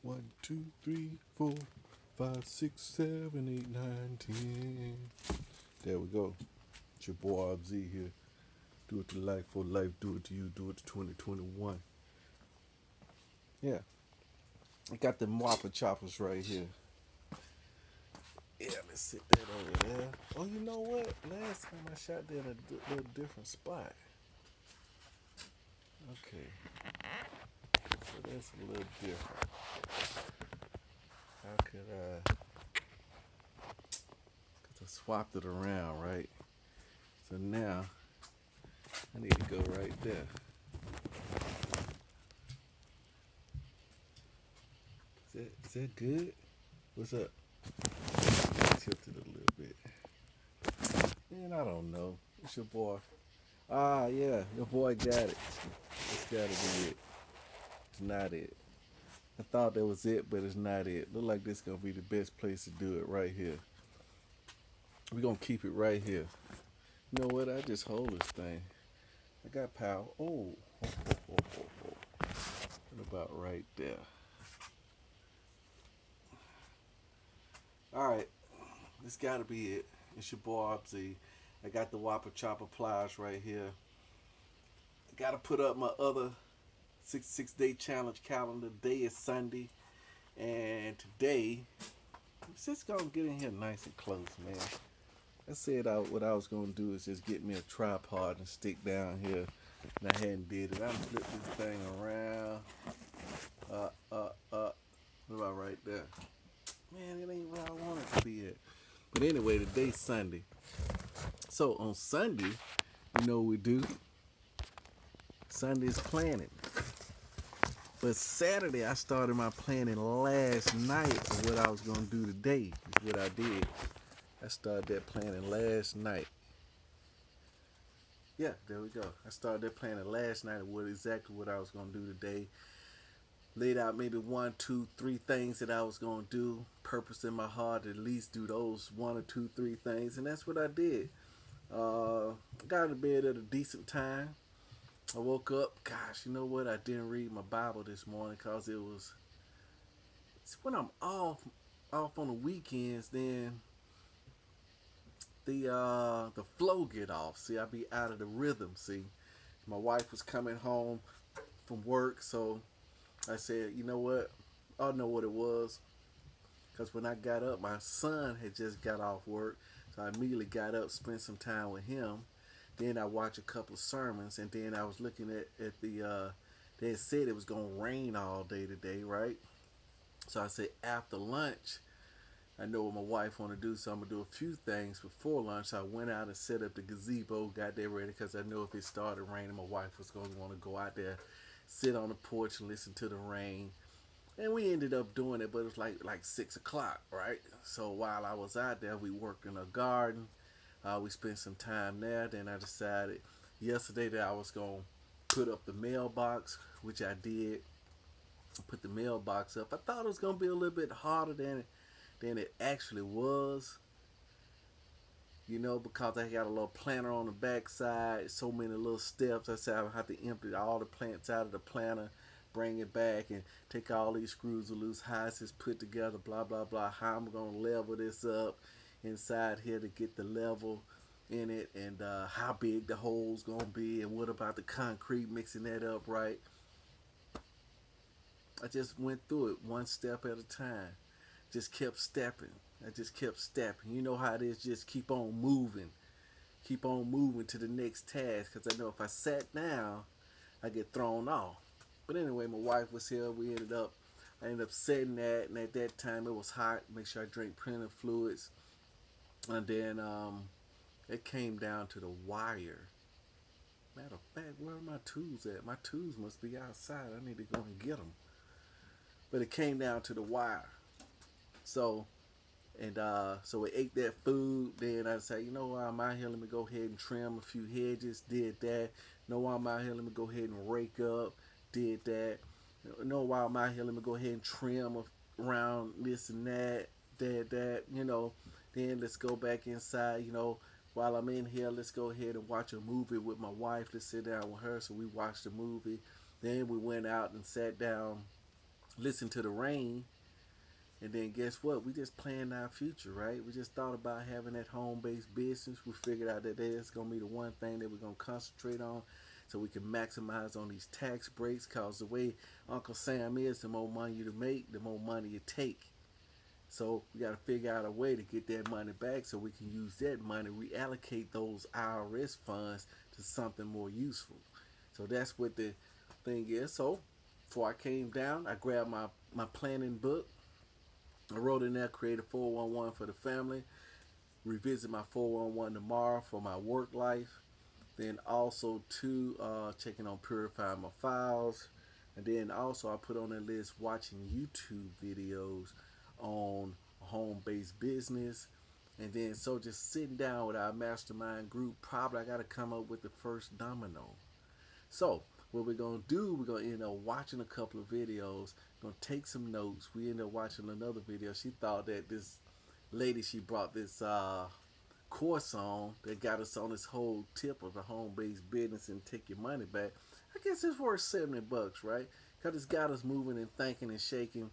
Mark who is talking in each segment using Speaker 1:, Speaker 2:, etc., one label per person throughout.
Speaker 1: 1, 2, 3, 4, 5, 6, 7, 8, 9, 10. There we go. It's your boy Z here. Do it to life for life. Do it to you. Do it to 2021. Yeah. I got the Whopper choppers right here. Yeah, let's sit that over there. Oh, you know what? Last time I shot that in a little different spot. Okay. So that's a little different. How could I? Because I swapped it around, right? So now I need to go right there. Is that good? What's up? Tilted a little bit. Man, I don't know. It's your boy. Ah, yeah, your boy got it. It's gotta be it. It's not it. I thought that was it, but it's not it. Look like this gonna be the best place to do it right here. We're gonna keep it right here. You know what? I just hold this thing. I got power. Oh. What about right there? All right, this gotta be it. It's your boy Obzy. I got the Whopper Chopper pliers right here. I gotta put up my other 6 day challenge calendar. Today is Sunday, and today, let's just gonna get in here nice and close, man. I said what I was gonna do is just get me a tripod and stick down here, and I hadn't did it. I'm flip this thing around. Uh, uh, uh. What about right there? Man, it ain't where I want it to be at. But anyway, today's Sunday. So on Sunday, you know what we do? Sunday's planning. But Saturday, I started my planning last night of what I was gonna do today. Is what I did. I started that planning last night. Yeah, there we go. I started that planning last night of exactly what I was gonna do today. Laid out maybe one, two, three things that I was gonna do. Purpose in my heart to at least do those one or two, three things, and that's what I did. Got to bed at a decent time. I woke up. Gosh, you know what? I didn't read my Bible this morning because it's when I'm off on the weekends. Then the flow get off. See, I be out of the rhythm. See, my wife was coming home from work, so I said, you know what? I know what it was. Because when I got up, my son had just got off work, so I immediately got up, spent some time with him. Then I watched a couple of sermons, and then I was looking at the. They had said it was gonna rain all day today, right? So I said after lunch, I know what my wife want to do, so I'm gonna do a few things before lunch. So I went out and set up the gazebo, got that ready because I know if it started raining, my wife was gonna want to go out there, sit on the porch and listen to the rain. And we ended up doing it, but it was like 6 o'clock, right? So while I was out there, we worked in a garden. We spent some time there. Then I decided yesterday that I was gonna put up the mailbox, which I did. Put the mailbox up. I thought it was gonna be a little bit harder than it actually was. Because I got a little planter on the backside, so many little steps. I said I would have to empty all the plants out of the planter, bring it back, and take all these screws loose. How is this put together? Blah blah blah. How I'm gonna level this up inside here to get the level in it, and how big the hole's gonna be, and what about the concrete? Mixing that up right. I just went through it one step at a time. Just kept stepping. I just kept stepping. You know how it is. Just keep on moving to the next task because I know if I sat down, I get thrown off. But anyway, my wife was here. I ended up setting that, and at that time it was hot. Make sure I drank plenty of fluids, and then it came down to the wire. Matter of fact, where are my tools at? My tools must be outside. I need to go and get them. But it came down to the wire. So so we ate that food. Then I said, you know what, I'm out here. Let me go ahead and trim a few hedges. Did that. You know why I'm out here. Let me go ahead and rake up. Did that. You know why I'm out here. Let me go ahead and trim around this and that. Did that. Then let's go back inside. While I'm in here, let's go ahead and watch a movie with my wife. Let's sit down with her. So we watched the movie. Then we went out and sat down listen to the rain, and then guess what? We just planned our future, right? We just thought about having that home-based business. We figured out that that's gonna be the one thing that we're gonna concentrate on, so we can maximize on these tax breaks. Cause the way Uncle Sam is, the more money you make, the more money you take. So we got to figure out a way to get that money back, so we can use that money, reallocate those IRS funds to something more useful. So that's what the thing is. So before I came down, I grabbed my planning book. I wrote in there, create a 411 for the family, revisit my 411 tomorrow for my work life. Then also two, checking on purifying my files. And then also I put on that list watching YouTube videos on home-based business. And then so just sitting down with our mastermind group, probably I got to come up with the first domino. So what we're gonna do, we're gonna end up watching a couple of videos, gonna take some notes. We end up watching another video. She thought that this lady she brought this course on that got us on this whole tip of a home-based business and take your money back. I guess it's worth $70, right? Because it's got us moving and thinking and shaking,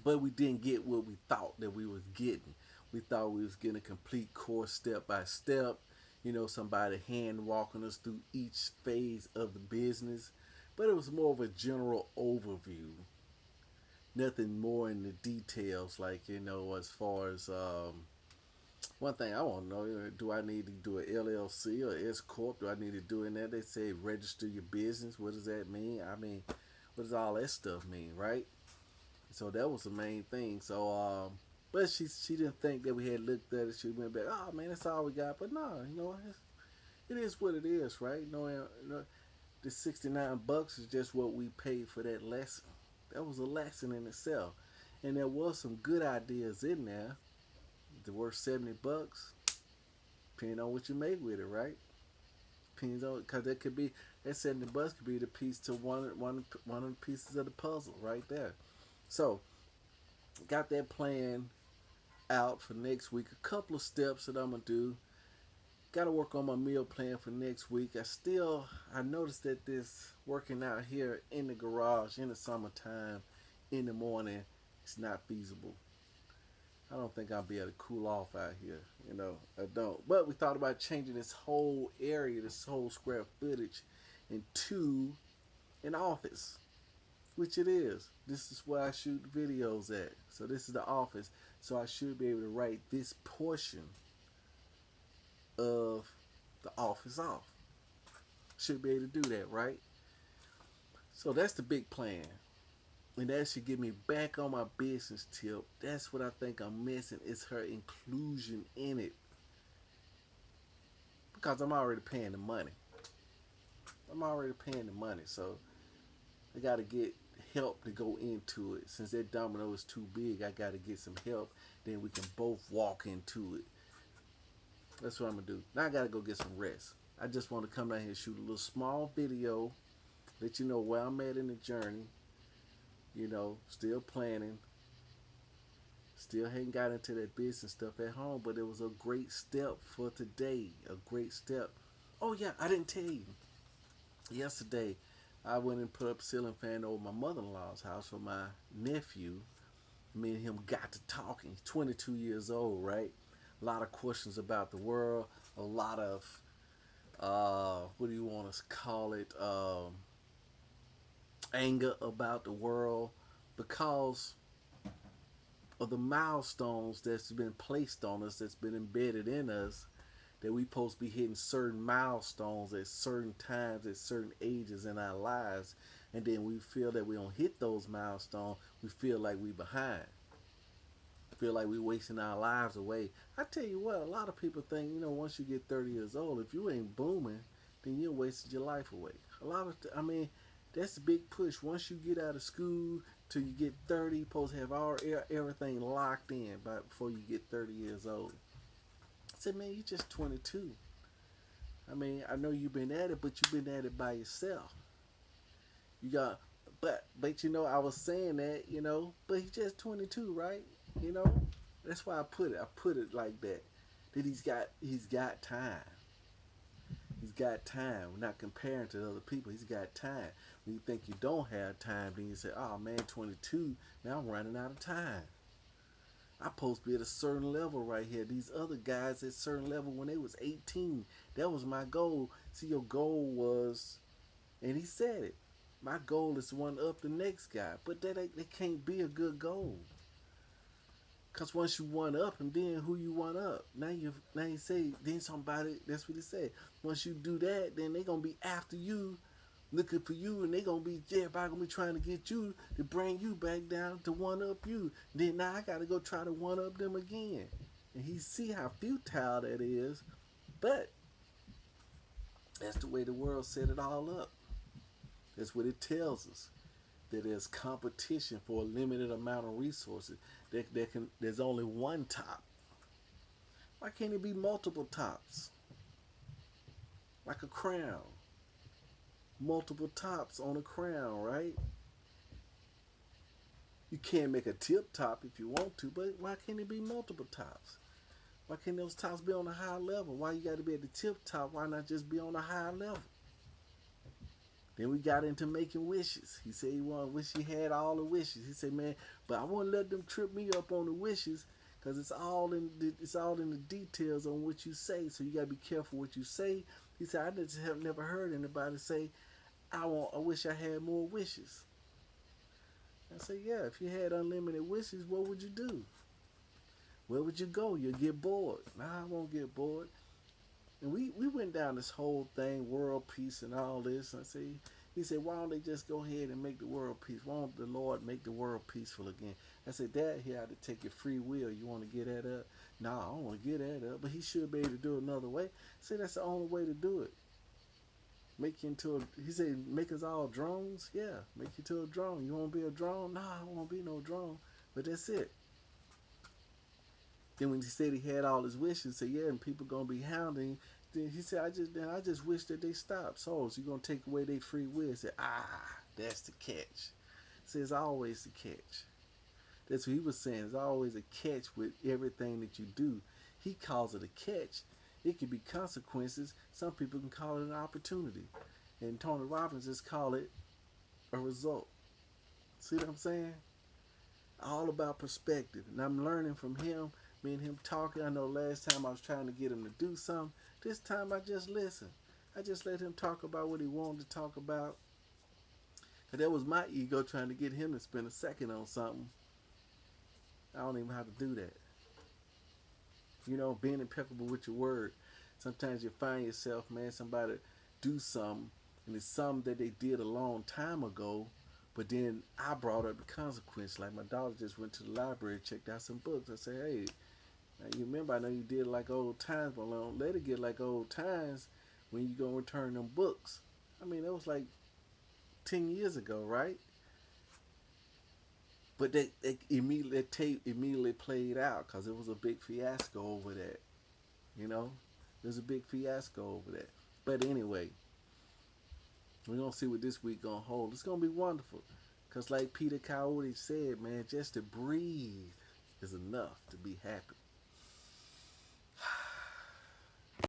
Speaker 1: but we didn't get what we thought that we was getting. We thought we was getting a complete course step by step. Somebody hand walking us through each phase of the business, but it was more of a general overview. Nothing more in the details, like as far as one thing I want to know: do I need to do an LLC or S corp? Do I need to do in that? They say register your business. What does that mean? I mean, what does all that stuff mean, right? So that was the main thing. So, but she didn't think that we had looked at it. She went back, oh man, that's all we got. But no, it is what it is, right? The $69 is just what we paid for that lesson. That was a lesson in itself, and there was some good ideas in there. They're worth $70, depending on what you make with it, right? Depends on, because that could be that $70 could be the piece to one of the pieces of the puzzle right there. So got that plan out for next week. A couple of steps that I'm gonna do. Got to work on my meal plan for next week. I noticed that this working out here in the garage in the summertime in the morning, it's not feasible. I don't think I'll be able to cool off out here. I don't. But we thought about changing this whole area, this whole square footage, into an office, which it is. This is where I shoot videos at. So this is the office. So I should be able to write this portion of the office off. Should be able to do that, right? So that's the big plan. And that should get me back on my business tip. That's what I think I'm missing, is her inclusion in it. Because I'm already paying the money. So I got to get help to go into it. Since that domino is too big, I got to get some help. Then we can both walk into it. That's what I'm going to do. Now I got to go get some rest. I just want to come down here and shoot a little small video, let you know where I'm at in the journey. Still planning. Still hadn't got into that business stuff at home, but it was a great step for today. A great step. Oh yeah, I didn't tell you. Yesterday, I went and put up a ceiling fan over my mother-in-law's house for my nephew. Me and him got to talking. He's 22 years old, right? A lot of questions about the world. A lot of, what do you want to call it? Anger about the world because of the milestones that's been placed on us, that's been embedded in us, that we supposed to be hitting certain milestones at certain times, at certain ages in our lives, and then we feel that we don't hit those milestones, we feel like we behind. Feel like we wasting our lives away. I tell you what, a lot of people think, once you get 30 years old, if you ain't booming, then you wasted your life away. That's a big push. Once you get out of school till you get 30, you're supposed to have everything locked in before you get 30 years old. I said, man, you're just 22. I know you've been at it, but you've been at it by yourself. You got, but I was saying that, but he's just 22, right? That's why I put it like that. That he's got time. He's got time. We're not comparing to other people. He's got time. When you think you don't have time, then you say, oh man, 22, now I'm running out of time. I'm supposed to be at a certain level right here. These other guys at a certain level when they was 18. That was my goal. See, your goal was, and he said it, my goal is to one up the next guy. But that can't be a good goal. Cause once you one up him, then who you one up? Now you say then somebody. That's what he said. Once you do that, then they gonna be after you, looking for you, and they gonna be everybody gonna be trying to get you to bring you back down to one up you. Then now I gotta go try to one up them again, and he see how futile that is. But that's the way the world set it all up. That's what it tells us. That there's competition for a limited amount of resources. There's only one top. Why can't it be multiple tops? Like a crown. Multiple tops on a crown, right? You can't make a tip top if you want to, but why can't it be multiple tops? Why can't those tops be on a high level? Why you got to be at the tip top? Why not just be on a high level? Then we got into making wishes. He said he wish he had all the wishes. He said, man, but I won't let them trip me up on the wishes because it's all in the details on what you say. So you got to be careful what you say. He said, I just have never heard anybody say, I wish I had more wishes. I said, yeah, if you had unlimited wishes, what would you do? Where would you go? You'll get bored. Nah, I won't get bored. And we went down this whole thing, world peace and all this. And he said, why don't they just go ahead and make the world peace? Why don't the Lord make the world peaceful again? I said, Dad, he had to take your free will. You want to get that up? No, I don't want to get that up. But he should be able to do it another way. I said, that's the only way to do it. Make you into he said, make us all drones? Yeah, make you to a drone. You want to be a drone? No, I don't want to be no drone. But that's it. Then when he said he had all his wishes, said, yeah, and people going to be hounding. Then he said, I just wish that they stopped. So you're going to take away their free will. He said, that's the catch. He said, it's always the catch. That's what he was saying. There's always a catch with everything that you do. He calls it a catch. It could be consequences. Some people can call it an opportunity. And Tony Robbins just call it a result. See what I'm saying? All about perspective. And I'm learning from him, me and him talking. I know last time I was trying to get him to do something. This time I just listened. I just let him talk about what he wanted to talk about. And that was my ego trying to get him to spend a second on something. I don't even know how to do that. You know, being impeccable with your word. Sometimes you find yourself, man, somebody do something, and it's something that they did a long time ago, but then I brought up the consequence. Like my daughter just went to the library, checked out some books. I said, hey, now you remember, I know you did like old times, but don't let it get like old times when you go return them books. I mean, that was like 10 years ago, right? But that tape immediately played out because it was a big fiasco over that. You know, there's a big fiasco over that. But anyway, we're gonna see what this week gonna hold. It's gonna be wonderful, cause like Peter Coyote said, man, just to breathe is enough to be happy.